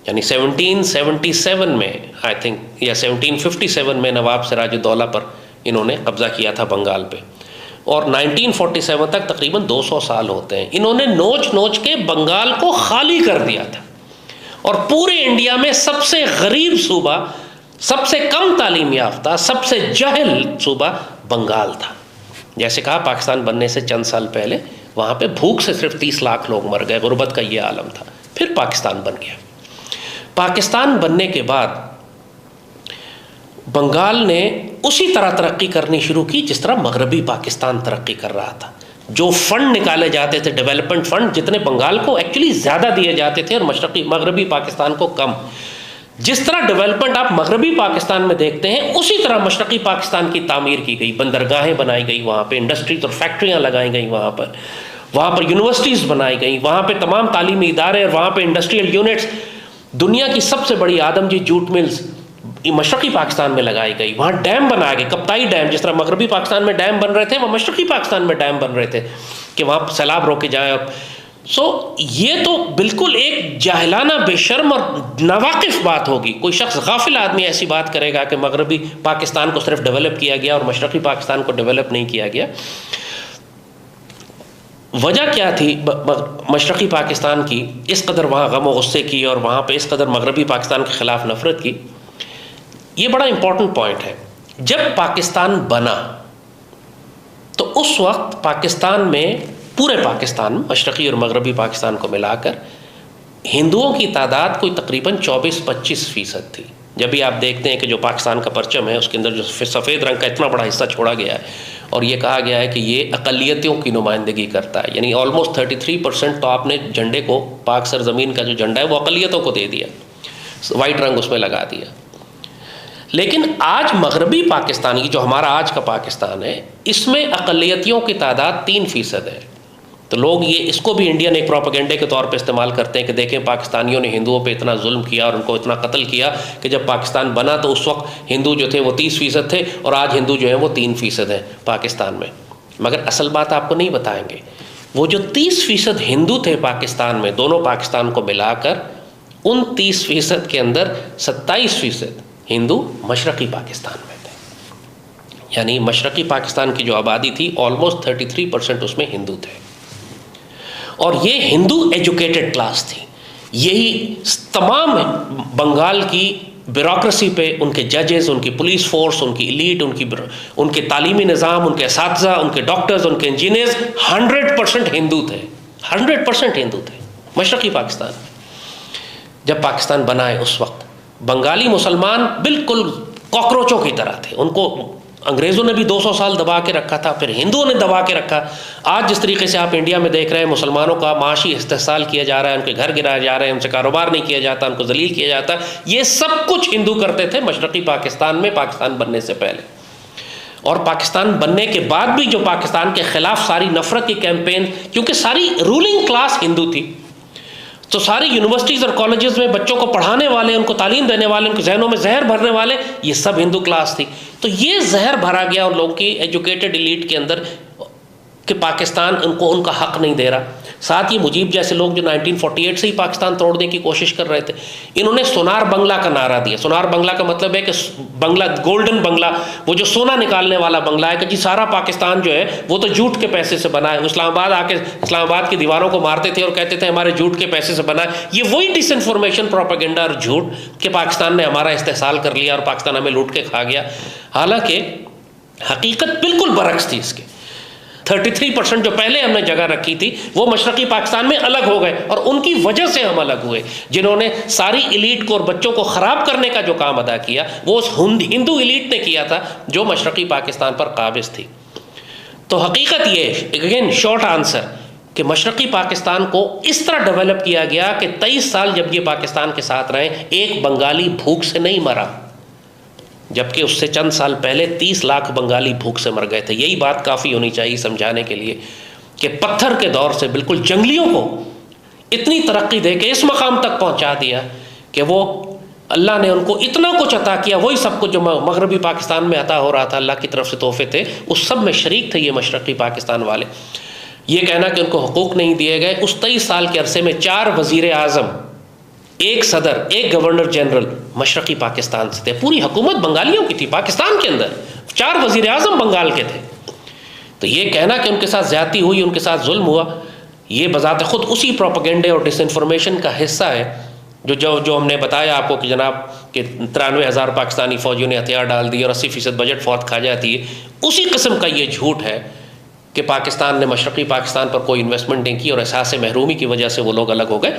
यानी 1777 में आई थिंक, या 1757 में नवाब सिराजुद्दौला पर इन्होंने कब्ज़ा किया था बंगाल पे, और 1947 तक तकरीबन 200 साल होते हैं। इन्होंने नोच नोच के बंगाल को खाली कर दिया था, और पूरे इंडिया में सबसे गरीब सूबा, सबसे कम तालीम याफ्ता, सबसे जहल सूबा बंगाल था। जैसे कहा, पाकिस्तान बनने से चंद साल पहले वहाँ पे भूख से सिर्फ 30 लाख लोग मर गए, गुर्बत का ये आलम था। फिर पाकिस्तान बन गया। पाकिस्तान बनने के बाद बंगाल ने उसी तरह तरक्की करनी शुरू की जिस तरह मगरबी पाकिस्तान तरक्की कर रहा था। जो फ़ंड निकाले जाते थे, डेवलपमेंट फ़ंड, जितने बंगाल को एक्चुअली ज़्यादा दिए जाते थे और मगरबी पाकिस्तान को कम। जिस तरह डेवलपमेंट आप मगरबी पाकिस्तान में देखते हैं, उसी तरह मशरक़ी पाकिस्तान की तामीर की गई, बंदरगाहें बनाई गई, वहाँ पे इंडस्ट्रीज और फैक्ट्रियाँ लगाई गई, वहाँ पर यूनिवर्सिटीज़ बनाई गई, वहाँ पे तमाम तालीमी इदारे और वहाँ पे इंडस्ट्रियल यूनिट्स। दुनिया की सबसे बड़ी आदमजी जूट मिल्स मशरक़ी पाकिस्तान में लगाई गई, वहाँ डैम बनाए गए, कप्ताई डैम, जिस तरह मगरबी पाकिस्तान में डैम बन रहे थे वहाँ मशरक़ी पाकिस्तान में डैम बन रहे थे कि वहाँ सैलाब रोके जाएँ। और ये तो बिल्कुल एक जाहिलाना, बेशर्म और नावाकिफ़ बात होगी। कोई शख्स गाफिल आदमी ऐसी बात करेगा कि मगरबी पाकिस्तान को सिर्फ डेवलप किया गया और मशरक़ी पाकिस्तान को डेवलप नहीं किया गया। वजह क्या थी मशरक़ी पाकिस्तान की इस कदर वहाँ गम व गुस्से की और वहाँ पे इस कदर मगरबी पाकिस्तान के ख़िलाफ़ नफ़रत की? ये बड़ा इम्पोर्टेंट पॉइंट है। जब पाकिस्तान बना तो उस वक्त पाकिस्तान में, पूरे पाकिस्तान में, मशरक़ी और मगरबी पाकिस्तान को मिलाकर हिंदुओं की तादाद कोई तकरीबन 24-25% थी। जब भी आप देखते हैं कि जो पाकिस्तान का परचम है उसके अंदर जो सफ़ेद रंग का इतना बड़ा हिस्सा छोड़ा गया है और ये कहा गया है कि ये अक़लियतों की नुमाइंदगी करता है, यानी ऑलमोस्ट 33% तो आपने झंडे को, पाक सरज़मीन का जो झंडा है वो अक़लियतों को दे दिया, वाइट रंग उसमें लगा दिया। लेकिन आज मगरबी पाकिस्तान की, जो हमारा आज का पाकिस्तान है, इसमें अक़लियतियों की तादाद 3% है। तो लोग ये इसको भी इंडियन एक प्रोपेगेंडे के तौर पे इस्तेमाल करते हैं कि देखें पाकिस्तानियों ने हिंदुओं पे इतना जुल्म किया और उनको इतना कत्ल किया कि जब पाकिस्तान बना तो उस वक्त हिंदू जो थे वो 30% थे और आज हिंदू जो हैं वो 3% हैं पाकिस्तान में। मगर असल बात आपको नहीं बताएंगे, वो जो 30% हिंदू थे पाकिस्तान में, दोनों पाकिस्तान को मिलाकर, उन 30% के अंदर 27% हिंदू मशरक़ी पाकिस्तान में थे। यानी मशरक़ी पाकिस्तान की जो आबादी थी ऑलमोस्ट 33% उसमें हिंदू थे। और ये हिंदू एजुकेटेड क्लास थी। यही तमाम बंगाल की ब्यूरोक्रेसी पे, उनके जजेस, उनकी पुलिस फोर्स, उनकी एलीट, उनके तालीमी निज़ाम, उनके असातिज़ा, उनके डॉक्टर्स, उनके इंजीनियर्स 100% हिंदू थे। 100% हिंदू थे मशरक़ी पाकिस्तान में। जब पाकिस्तान बनाए उस वक्त बंगाली मुसलमान बिल्कुल कॉकरोचों की तरह थे। उनको अंग्रेज़ों ने भी 200 साल दबा के रखा था, फिर हिंदुओं ने दबा के रखा। आज जिस तरीके से आप इंडिया में देख रहे हैं मुसलमानों का माशी इस्तेहसाल किया जा रहा है, उनके घर गिराए जा रहे हैं, उनसे कारोबार नहीं किया जाता, उनको जलील किया जाता, ये सब कुछ हिंदू करते थे मशरक़ी पाकिस्तान में, पाकिस्तान बनने से पहले। और पाकिस्तान बनने के बाद भी जो पाकिस्तान के ख़िलाफ़ सारी नफ़रत की कैंपेन, क्योंकि सारी रूलिंग क्लास हिंदू थी, तो सारी यूनिवर्सिटीज़ और कॉलेजेस में बच्चों को पढ़ाने वाले, उनको तालीम देने वाले, उनके जहनों में जहर भरने वाले, ये सब हिंदू क्लास थी। तो ये जहर भरा गया उन लोगों की एजुकेटेड एलीट के अंदर कि पाकिस्तान उनको उनका हक़ नहीं दे रहा। साथ ही मुजीब जैसे लोग जो 1948 से ही पाकिस्तान तोड़ने की कोशिश कर रहे थे, इन्होंने सोनार बंगला का नारा दिया। सोनार बंगला का मतलब है कि बंगला, गोल्डन बंगला, वो जो सोना निकालने वाला बंगला है कि जी सारा पाकिस्तान जो है वो तो जूट के पैसे से बना है। इस्लामाबाद आके इस्लामाबाद की दीवारों को मारते थे और कहते थे हमारे जूट के पैसे से बना है। ये वही डिसइंफॉर्मेशन, प्रोपेगेंडा और झूठ कि पाकिस्तान ने हमारा इस्तेहसाल कर लिया और पाकिस्तान हमें लूट के खा गया। हालांकि हकीकत बिल्कुल बरक्स थी इसके। 33% जो पहले हमने जगह रखी थी वो मशरक़ी पाकिस्तान में अलग हो गए और उनकी वजह से हम अलग हुए। जिन्होंने सारी एलीट को और बच्चों को ख़राब करने का जो काम अदा किया वो उस हिंदू एलीट ने किया था जो मशरक़ी पाकिस्तान पर काबिज़ थी। तो हकीकत ये, अगेन शॉर्ट आंसर, कि मशरक़ी पाकिस्तान को इस तरह डेवलप किया गया कि 23 साल जब ये पाकिस्तान के साथ रहे, एक बंगाली भूख से नहीं मरा, जबकि उससे चंद साल पहले 30 लाख बंगाली भूख से मर गए थे। यही बात काफ़ी होनी चाहिए समझाने के लिए कि पत्थर के दौर से बिल्कुल जंगलियों को इतनी तरक्की दे के इस मकाम तक पहुंचा दिया कि वो अल्लाह ने उनको इतना कुछ अता किया, वही सब कुछ जो मगरबी पाकिस्तान में अता हो रहा था, अल्लाह की तरफ से तोहफे थे, उस सब में शरीक थे ये मशरक़ी पाकिस्तान वाले। ये कहना कि उनको हुकूक नहीं दिए गए, उस 23 साल के अरसे में 4 वज़ीर आज़म, एक सदर, एक गवर्नर जनरल मशरक़ी पाकिस्तान से थे। पूरी हुकूमत बंगालियों की थी पाकिस्तान के अंदर, 4 वज़ीर आज़म बंगाल के थे। तो ये कहना कि उनके साथ ज़्यादती हुई, उनके साथ जुल्म हुआ, ये बज़ात ख़ुद उसी प्रोपेगेंडे और डिसइंफॉर्मेशन का हिस्सा है जो हमने बताया आपको कि जनाब कि 93,000 पाकिस्तानी फ़ौजियों ने हथियार डाल दिए और 80% बजट फ़ौत खा जाती है। उसी किस्म का ये झूठ है कि पाकिस्तान ने मशरक़ी पाकिस्तान पर कोई इन्वेस्टमेंट नहीं की और एहसास महरूमी की वजह से वो लोग अलग हो गए।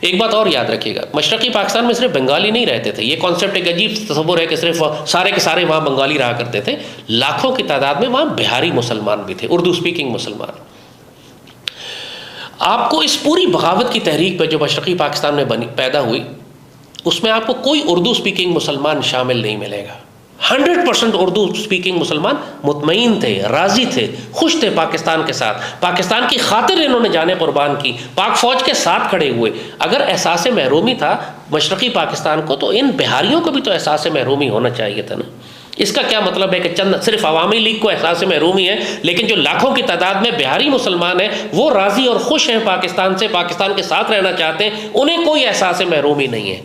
एक बात और याद रखिएगा, मशरक़ी पाकिस्तान में सिर्फ बंगाली नहीं रहते थे। ये कॉन्सेप्ट एक अजीब तस्वुर है कि सिर्फ सारे के सारे वहाँ बंगाली रहा करते थे। लाखों की तादाद में वहाँ बिहारी मुसलमान भी थे, उर्दू स्पीकिंग मुसलमान। आपको इस पूरी बगावत की तहरीक पर जो मशरक़ी पाकिस्तान में पैदा हुई, उसमें आपको कोई उर्दू स्पीकिंग मुसलमान शामिल नहीं मिलेगा। 100% उर्दू स्पीकिंग मुसलमान मुतमईन थे, राज़ी थे, खुश थे पाकिस्तान के साथ। पाकिस्तान की खातिर इन्होंने जाने कुर्बान की, पाक फ़ौज के साथ खड़े हुए। अगर एहसास महरूमी था मशरक़ी पाकिस्तान को, तो इन बिहारियों को भी तो एहसास महरूमी होना चाहिए था ना। इसका क्या मतलब है कि चंद सिर्फ अवामी लीग को एहसास महरूमी है, लेकिन जो लाखों की तादाद में बिहारी मुसलमान हैं वो राज़ी और खुश हैं पाकिस्तान से, पाकिस्तान के साथ रहना चाहते हैं, उन्हें कोई एहसास महरूमी नहीं है।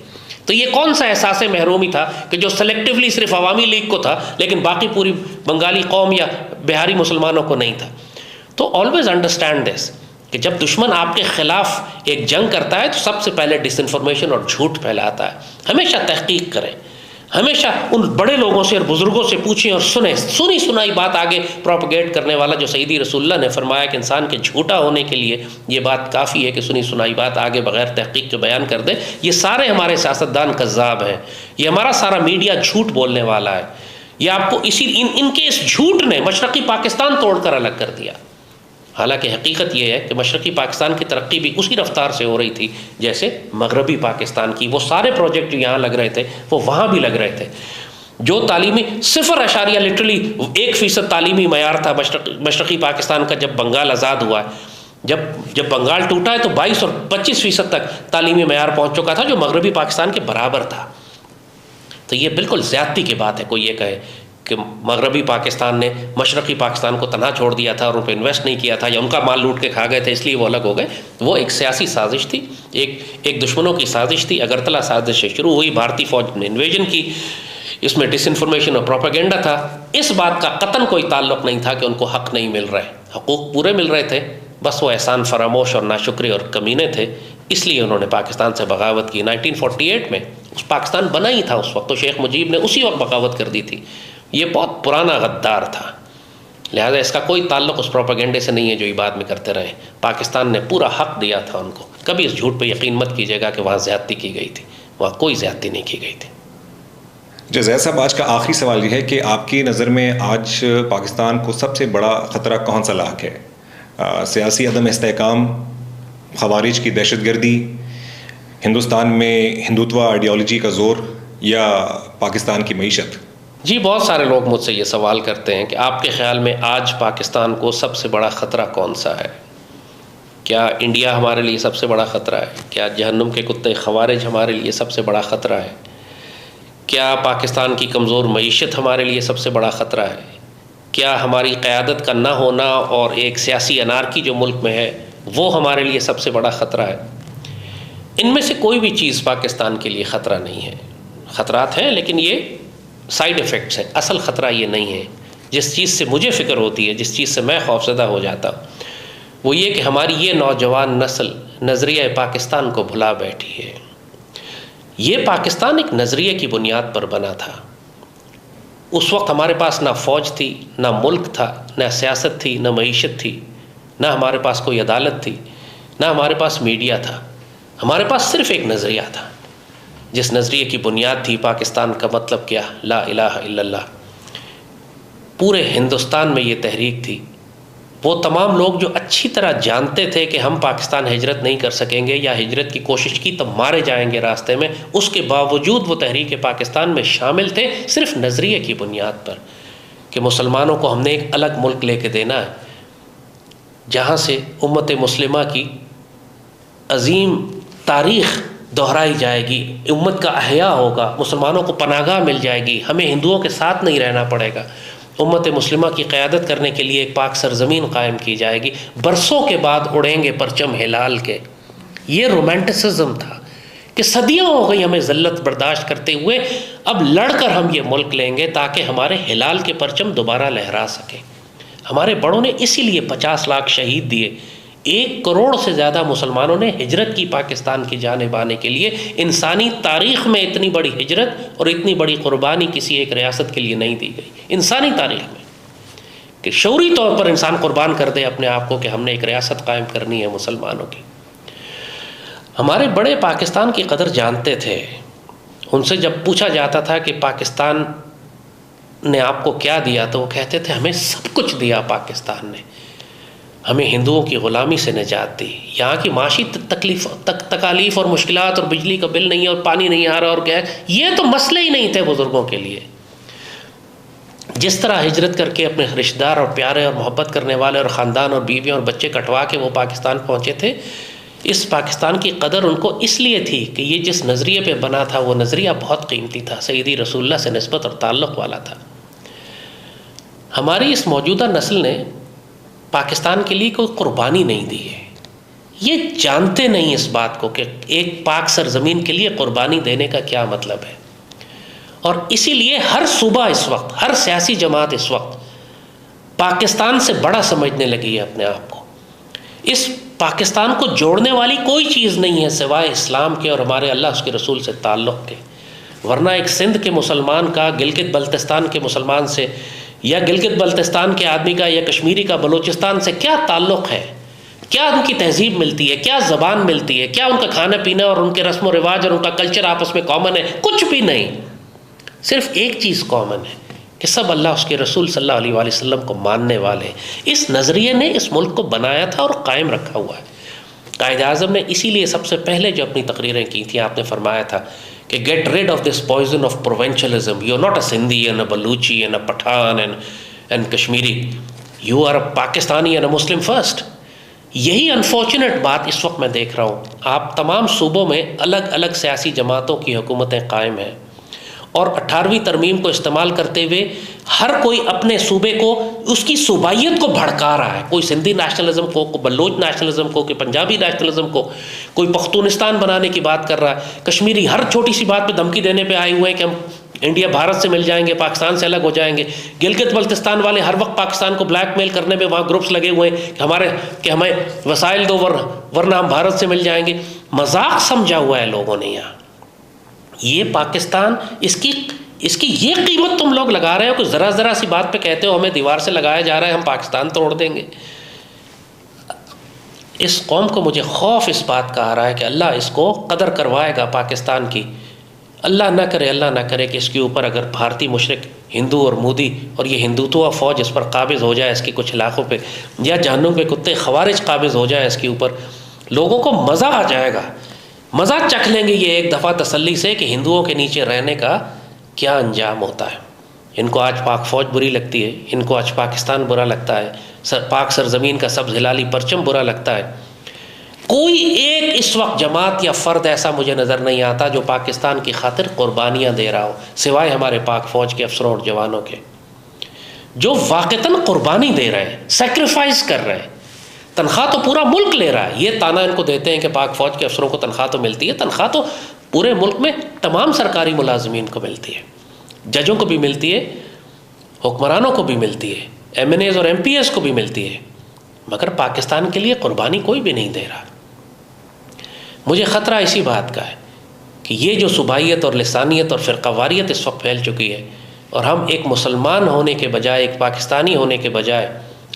तो ये कौन सा एहसास महरूमी था कि जो सेलेक्टिवली सिर्फ अवामी लीग को था, लेकिन बाकी पूरी बंगाली कौम या बिहारी मुसलमानों को नहीं था। तो ऑलवेज़ अंडरस्टैंड दिस कि जब दुश्मन आपके ख़िलाफ़ एक जंग करता है तो सबसे पहले डिसइंफॉर्मेशन और झूठ फैलाता है। हमेशा तहकीक करें, हमेशा उन बड़े लोगों से और बुज़ुर्गों से पूछें और सुने। सुनी सुनाई बात आगे प्रोपगेट करने वाला, जो सईदी रसूलुल्लाह ने फरमाया कि इंसान के झूठा होने के लिए ये बात काफ़ी है कि सुनी सुनाई बात आगे बग़ैर तहकीक के बयान कर दे। ये सारे हमारे सियासतदान कज़्ज़ाब हैं, ये हमारा सारा मीडिया झूठ बोलने वाला है। ये आपको इनके इस झूठ ने मशरक़ी पाकिस्तान तोड़कर अलग कर दिया। हालांकि हकीकत यह है कि मशरक़ी पाकिस्तान की तरक्की भी उसी रफ्तार से हो रही थी जैसे मगरबी पाकिस्तान की। वो सारे प्रोजेक्ट जो यहाँ लग रहे थे वो वहाँ भी लग रहे थे। जो तालीमी 0 लिटरली 1% तालीमी मयार था मशरक़ी पाकिस्तान का जब बंगाल आज़ाद हुआ है। जब बंगाल टूटा है तो 22 और 25% तक तालीमी मयार पहुँच चुका था, जो मगरबी पाकिस्तान के बराबर था। तो ये बिल्कुल ज़्यादती की बात है कोई ये कहे कि मगरबी पाकिस्तान ने मशरक़ी पाकिस्तान को तनहा छोड़ दिया था और उन पर इन्वेस्ट नहीं किया था, या उनका माल लूट के खा गए थे इसलिए वो अलग हो गए। वो एक सियासी साजिश थी, एक दुश्मनों की साजिश थी। अगरतला साजिश से शुरू हुई, भारतीय फ़ौज ने इन्वेजन की, इसमें डिसइंफॉर्मेशन और प्रोपेगेंडा था। इस बात का कतन कोई ताल्लुक़ नहीं था कि उनको हक़ नहीं मिल रहे, हकूक़ पूरे मिल रहे थे, बस वो एहसान फरामोश और नाशुक्री और कमीने थे, इसलिए उन्होंने पाकिस्तान से बगावत की। 1948 में उस पाकिस्तान बना ही था उस वक्त, तो शेख मुजीब ने उसी वक्त बगावत कर दी थी। ये बहुत पुराना गद्दार था, लिहाजा इसका कोई ताल्लुक़ उस प्रोपेगेंडे से नहीं है जो ये बाद में करते रहे। पाकिस्तान ने पूरा हक़ दिया था उनको। कभी इस झूठ पे यकीन मत कीजिएगा कि वहाँ ज़्यादती की गई थी, वहाँ कोई ज़्यादती नहीं की गई थी। जज़ैर साहब, आज का आखिरी सवाल ये है कि आपकी नज़र में आज पाकिस्तान को सबसे बड़ा ख़तरा कौन सा लाक है? सियासी अदम इस्तेहकाम, ख़वारिज की दहशतगर्दी, हिंदुस्तान में हिंदुत्व आइडियोलॉजी का ज़ोर, या पाकिस्तान की मईशत? जी, बहुत सारे लोग मुझसे ये सवाल करते हैं कि आपके ख़्याल में आज पाकिस्तान को सबसे बड़ा ख़तरा कौन सा है? क्या इंडिया हमारे लिए सबसे बड़ा ख़तरा है? क्या जहन्नुम के कुत्ते ख़वारिज हमारे लिए सबसे बड़ा ख़तरा है? क्या पाकिस्तान की कमज़ोर मईशत हमारे लिए सबसे बड़ा ख़तरा है? क्या हमारी क़यादत का ना होना और एक सियासी अनारकी जो मुल्क में है वो हमारे लिए सबसे बड़ा ख़तरा है? इनमें से कोई भी चीज़ पाकिस्तान के लिए ख़तरा नहीं है। ख़तरात हैं लेकिन ये साइड इफ़ेक्ट्स हैं, असल ख़तरा ये नहीं है। जिस चीज़ से मुझे फ़िक्र होती है, जिस चीज़ से मैं खौफज़दा हो जाता हूँ, वो ये कि हमारी ये नौजवान नस्ल नज़रिया पाकिस्तान को भुला बैठी है। ये पाकिस्तान एक नज़रिए की बुनियाद पर बना था। उस वक्त हमारे पास ना फ़ौज थी, ना मुल्क था, ना सियासत थी, ना मईशत थी, ना हमारे पास कोई अदालत थी, ना हमारे पास मीडिया था। हमारे पास सिर्फ़ एक नज़रिया था, जिस नज़रिए की बुनियाद थी पाकिस्तान का मतलब क्या, ला इलाहा इल्लल्लाह। पूरे हिंदुस्तान में ये तहरीक थी। वो तमाम लोग जो अच्छी तरह जानते थे कि हम पाकिस्तान हिजरत नहीं कर सकेंगे या हिजरत की कोशिश की तो मारे जाएंगे रास्ते में, उसके बावजूद वो तहरीक पाकिस्तान में शामिल थे, सिर्फ नज़रिए की बुनियाद पर कि मुसलमानों को हमने एक अलग मुल्क लेके देना है जहाँ से उम्मत मुस्लिमा की अजीम तारीख़ दोहराई जाएगी, उम्मत का अहया होगा, मुसलमानों को पनागाह मिल जाएगी, हमें हिंदुओं के साथ नहीं रहना पड़ेगा, उम्मत मुस्लिमा की क़यादत करने के लिए एक पाक सरज़मीन कायम की जाएगी, बरसों के बाद उड़ेंगे परचम हिलाल के। ये रोमांटिसिज्म था कि सदियाँ हो गई हमें ज़िल्लत बर्दाश्त करते हुए, अब लड़कर हम ये मुल्क लेंगे ताकि हमारे हिलाल के परचम दोबारा लहरा सके। हमारे बड़ों ने इसीलिए 50 लाख शहीद दिए, 1 करोड़ से ज़्यादा मुसलमानों ने हिजरत की पाकिस्तान की जानिब आने के लिए। इंसानी तारीख़ में इतनी बड़ी हिजरत और इतनी बड़ी क़ुरबानी किसी एक रियासत के लिए नहीं दी गई, इंसानी तारीख़ में, कि शऊरी तौर पर इंसान कुर्बान कर दे अपने आप को कि हमने एक रियासत कायम करनी है मुसलमानों की। हमारे बड़े पाकिस्तान की कदर जानते थे। उनसे जब पूछा जाता था कि पाकिस्तान ने आपको क्या दिया, तो वो कहते थे हमें सब कुछ दिया पाकिस्तान ने, हमें हिंदुओं की ग़ुलामी से निजात दी, यहाँ की माशी तकालीफ और मुश्किलात और बिजली का बिल नहीं है और पानी नहीं आ रहा और गैस, ये तो मसले ही नहीं थे बुज़ुर्गों के लिए। जिस तरह हिजरत करके अपने रिश्तेदार और प्यारे और मोहब्बत करने वाले और ख़ानदान और बीवियाँ और बच्चे कटवा के वो पाकिस्तान पहुँचे थे, इस पाकिस्तान की कदर उनको इसलिए थी कि ये जिस नज़रिए पे बना था वो नज़रिया बहुत कीमती था, सैयदी रसूलुल्लाह से निस्बत और ताल्लुक़ वाला था। हमारी इस मौजूदा नस्ल ने पाकिस्तान के लिए कोई कुर्बानी नहीं दी है। ये जानते नहीं इस बात को कि एक पाक सरज़मीन के लिए कुर्बानी देने का क्या मतलब है। और इसीलिए हर सूबा इस वक्त, हर सियासी जमात इस वक्त पाकिस्तान से बड़ा समझने लगी है अपने आप को। इस पाकिस्तान को जोड़ने वाली कोई चीज़ नहीं है सिवाय इस्लाम के और हमारे अल्लाह उसके रसूल से ताल्लुक़ के। वरना एक सिंध के मुसलमान का गिलगित बल्तिस्तान के मुसलमान से, या गिलगित बल्तिस्तान के आदमी का या कश्मीरी का बलूचिस्तान से क्या ताल्लुक़ है? क्या उनकी तहजीब मिलती है? क्या ज़बान मिलती है? क्या उनका खाना पीना और उनके रस्म व रिवाज और उनका कल्चर आपस में कॉमन है? कुछ भी नहीं। सिर्फ एक चीज़ कॉमन है कि सब अल्लाह उसके रसूल सल्लल्लाहु अलैहि वसल्लम को मानने वाले। इस नज़रिए ने इस मुल्क को बनाया था और कायम रखा हुआ है। कायद आज़म ने इसीलिए सबसे पहले जो अपनी तकरीरें की थी, आपने फरमाया था कि get rid of this poison of provincialism, you are not a Sindhi and a Baluchi and a Pathan and Kashmiri, you are a Pakistani and a Muslim first. यही अनफॉर्चुनेट बात इस वक्त मैं देख रहा हूँ। आप तमाम सूबों में अलग अलग सियासी जमातों की हुकूमतें कायम हैं और 18वीं तरमीम को इस्तेमाल करते हुए हर कोई अपने सूबे को, उसकी सूबाइयत को भड़का रहा है। कोई सिंधी नेशनलिज्म को, कोई बलोच नेशनलिज्म को, कोई पंजाबी नेशनलिज्म को, कोई पख्तूनिस्तान बनाने की बात कर रहा है। कश्मीरी हर छोटी सी बात पे धमकी देने पे आए हुए हैं कि हम इंडिया भारत से मिल जाएंगे, पाकिस्तान से अलग हो जाएंगे। गिलगित बल्तिस्तान वाले हर वक्त पाकिस्तान को ब्लैकमेल करने में वहाँ ग्रुप्स लगे हुए हैं कि हमें वसाइल दो वरना हम भारत से मिल जाएंगे। मजाक समझा हुआ है लोगों ने यहाँ। ये पाकिस्तान, इसकी ये कीमत तुम लोग लगा रहे हो कि ज़रा ज़रा सी बात पे कहते हो हमें दीवार से लगाया जा रहा है, हम पाकिस्तान तोड़ देंगे। इस कौम को मुझे खौफ इस बात का आ रहा है कि अल्लाह इसको कदर करवाएगा पाकिस्तान की। अल्लाह ना करे कि इसके ऊपर अगर भारतीय मुशरिक हिंदू और मोदी और ये हिंदुत्व फ़ौज इस पर काबिज़ हो जाए इसके कुछ इलाक़ों पे, या जहन्नुम के कुत्ते ख़वारिज काबिज़ हो जाए इसके ऊपर, लोगों को मज़ा आ जाएगा। मज़ा चख लेंगे ये एक दफ़ा तसल्ली से कि हिंदुओं के नीचे रहने का क्या अंजाम होता है। इनको आज पाक फ़ौज बुरी लगती है, इनको आज पाकिस्तान बुरा लगता है, पाक सरज़मीन का सब्ज़ हिलाली परचम बुरा लगता है। कोई एक इस वक्त जमात या फ़र्द ऐसा मुझे नज़र नहीं आता जो पाकिस्तान की खातिर क़ुरबानियाँ दे रहा हो, सिवाय हमारे पाक फ़ौज के अफसरों और जवानों के, जो वाक़तन क़ुरबानी दे रहे हैं, सेक्रीफाइस कर रहे हैं। तनख्वाह तो पूरा मुल्क ले रहा है। ये ताना इनको देते हैं कि पाक फ़ौज के अफसरों को तनख्वाह तो मिलती है, तनख्वाह तो पूरे मुल्क में तमाम सरकारी मुलाजमीन को मिलती है, जजों को भी मिलती है, हुक्मरानों को भी मिलती है, MNAs और MPs को भी मिलती है, मगर पाकिस्तान के लिए क़ुरबानी कोई भी नहीं दे रहा। मुझे ख़तरा इसी बात का है कि ये जो सुबाइयत और लिसानियत और फ़िरक़ावारियत इस वक्त फैल चुकी है और हम एक मुसलमान होने के बजाय, एक पाकिस्तानी होने के बजाय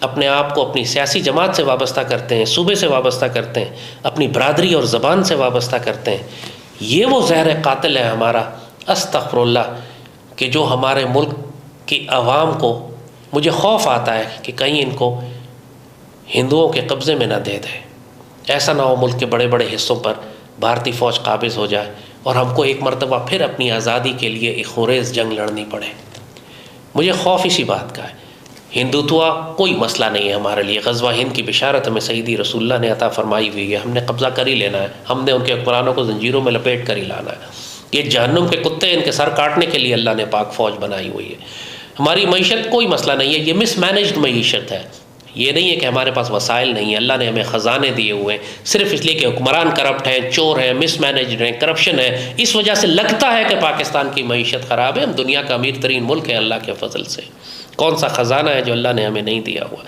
अपने आप को अपनी सियासी जमात से वाबस्ता करते हैं, सूबे से वाबस्ता करते हैं, अपनी बरादरी और ज़बान से वाबस्ता करते हैं। ये वो ज़हर कातिल है हमारा, अस्तग़फिरुल्लाह, कि जो हमारे मुल्क की आवाम को, मुझे खौफ आता है कि कहीं इनको हिंदुओं के कब्ज़े में ना दे दे। ऐसा ना हो मुल्क के बड़े बड़े हिस्सों पर भारतीय फ़ौज काबिज़ हो जाए और हमको एक मरतबा फिर अपनी आज़ादी के लिए एक खुरेज़ जंग लड़नी पड़े। मुझे खौफ इसी बात का है। हिंदुत्व कोई मसला नहीं है हमारे लिए। ग़ज़वा हिंद की बिशारत हमें सईदी रसूलुल्लाह ने अता फरमाई हुई है। हमने कब्ज़ा कर ही लेना है, हमने उनके हुक्मरानों को जंजीरों में लपेट कर ही लाना है। ये जहन्नुम के कुत्ते, इनके सर काटने के लिए अल्लाह ने पाक फ़ौज बनाई हुई है। हमारी मईशत कोई मसला नहीं है, ये मिसमैनेज्ड मईशत है। ये नहीं है कि हमारे पास वसाइल नहीं है। अल्लाह ने हमें ख़जाने दिए हुए हैं, सिर्फ़ इसलिए कि हुक्मरान करप्ट हैं, चोर हैं, मिसमैनेज्ड हैं, करप्शन है, इस वजह से लगता है कि पाकिस्तान की मईशत ख़राब है। हम दुनिया का अमीर तरीन मुल्क है अल्लाह के फजल से। कौन सा ख़जाना है जो अल्लाह ने हमें नहीं दिया हुआ?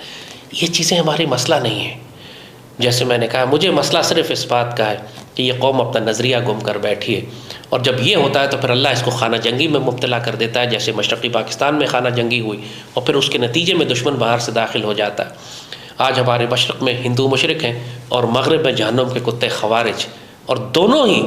ये चीज़ें हमारी मसला नहीं है। जैसे मैंने कहा, मुझे मसला सिर्फ़ इस बात का है कि ये कौम अपना नज़रिया गुम कर बैठी है, और जब ये होता है तो फिर अल्लाह इसको खाना जंगी में मुब्तला कर देता है, जैसे मशरक़ी पाकिस्तान में खाना जंगी हुई और फिर उसके नतीजे में दुश्मन बाहर से दाखिल हो जाता है। आज हमारे मशरक़ में हिंदू मुशरिक हैं और मगरिब में जहन्नुम के कुत्ते ख़वारिज, और दोनों ही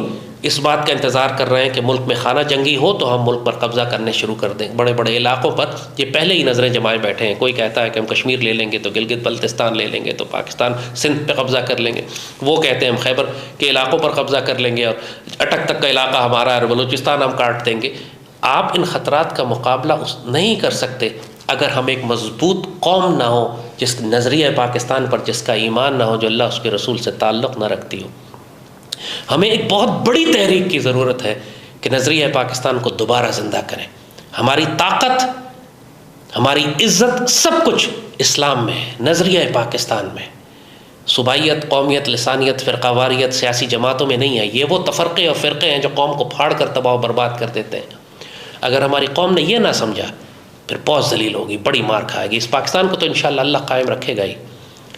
इस बात का इंतज़ार कर रहे हैं कि मुल्क में खाना जंगी हो तो हम मुल्क पर कब्ज़ा करने शुरू कर दें। बड़े बड़े इलाक़ों पर ये पहले ही नज़रें जमाए बैठे हैं। कोई कहता है कि हम कश्मीर ले लेंगे तो गिलगित बल्तिस्तान ले लेंगे, तो पाकिस्तान सिंध पे कब्ज़ा कर लेंगे। वो कहते हैं हम खैबर के इलाक़ों पर कब्ज़ा कर लेंगे और अटक तक का इलाक़ा हमारा है और बलूचिस्तान हम काट देंगे। आप इन ख़तरात का मुकाबला नहीं कर सकते अगर हम एक मजबूत कौम ना हो, जिस नज़रिया पाकिस्तान पर जिसका ईमान ना हो, जो अल्लाह उसके रसूल से ताल्लुक़ ना रखती हो, हमें एक बहुत बड़ी तहरीक की ज़रूरत है कि नज़रिया पाकिस्तान को दोबारा ज़िंदा करें। हमारी ताकत, हमारी इज़्ज़त, सब कुछ इस्लाम में है, नज़रिया पाकिस्तान में। सुबाइयत, कौमियत, लसानियत, फ़िरक़ावारियत सियासी जमातों में नहीं है। ये वो तफ़रक़े और फ़िरक़े हैं जो कौम को फाड़ कर तबाह बर्बाद कर देते हैं। अगर हमारी कौम ने ये ना समझा, फिर बहुत ज़लील होगी, बड़ी मार खाएगी। इस पाकिस्तान को तो इंशाअल्लाह अल्लाह कायम रखेगा ही,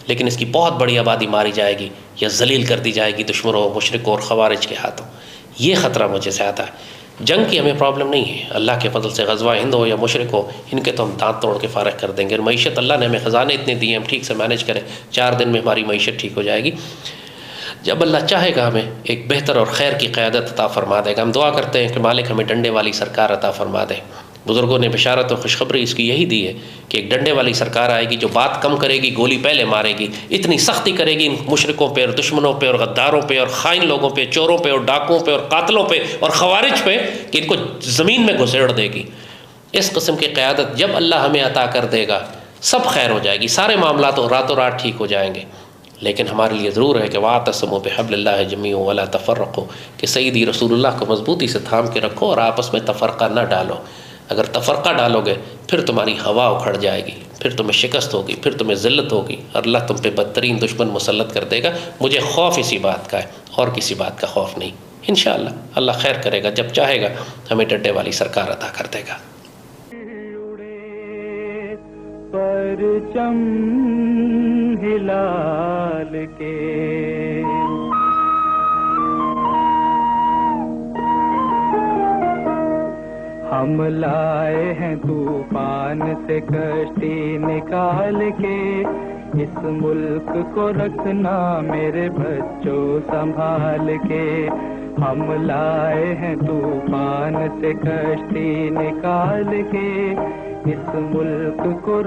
लेकिन इसकी बहुत बड़ी आबादी मारी जाएगी या ज़लील कर दी जाएगी दुश्मनों, मुशरिकों और ख़वारिज के हाथों। ये ख़तरा मुझे ज़्यादा है। जंग की हमें प्रॉब्लम नहीं है, अल्लाह के फजल से ग़ज़वा हिंद हो या मुशरिक हो, इनके तो हम दांत तोड़ के फ़ारिग कर देंगे। और मईशत, अल्लाह ने हमें ख़जाने इतने दिए, हम ठीक से मैनेज करें, 4 दिन में हमारी मईशत ठीक हो जाएगी। जब अल्लाह चाहेगा हमें एक बेहतर और खैर की क़यादत अता फ़रमा देगा। हम दुआ करते हैं कि मालिक हमें डंडे वाली सरकार अता फ़रमा दे। बुज़ुर्गों ने बशारत और खुशखबरी इसकी यही दी है कि एक डंडे वाली सरकार आएगी जो बात कम करेगी, गोली पहले मारेगी। इतनी सख्ती करेगी इन मुशरिकों पे और दुश्मनों पे और गद्दारों पे और ख़ाइन लोगों पे, चोरों पे और डाकुओं पे और कातलों पे और ख़वारिज पे कि इनको ज़मीन में घुसेड़ देगी। इस किस्म की क़यादत जब अल्लाह हमें अता कर देगा, सब खैर हो जाएगी, सारे मामला तो रातों रात ठीक हो जाएंगे। लेकिन हमारे लिए ज़रूर है कि वातसिमू बिहब्लिल्लाहि जमीअन वला तफ़र्रक़ू, कि सय्यदी रसूलुल्लाह को मज़बूती से थाम के रखो और आपस में तफ़र्क़ा न डालो। अगर तफ़र्क़ा डालोगे फिर तुम्हारी हवा उखड़ जाएगी, फिर तुम्हें शिकस्त होगी, फिर तुम्हें ज़िल्लत होगी, अल्लाह तुम पे बदतरीन दुश्मन मुसल्लत कर देगा। मुझे खौफ इसी बात का है और किसी बात का खौफ नहीं। इंशाअल्लाह अल्लाह खैर करेगा, जब चाहेगा हमें डंडे वाली सरकार अता कर देगा। परचम हिलाल के हम लाए हैं तूफान से कश्ती निकाल के, इस मुल्क को रखना मेरे बच्चों संभाल के। हम लाए हैं तूफान से कश्ती निकाल के, इस मुल्क को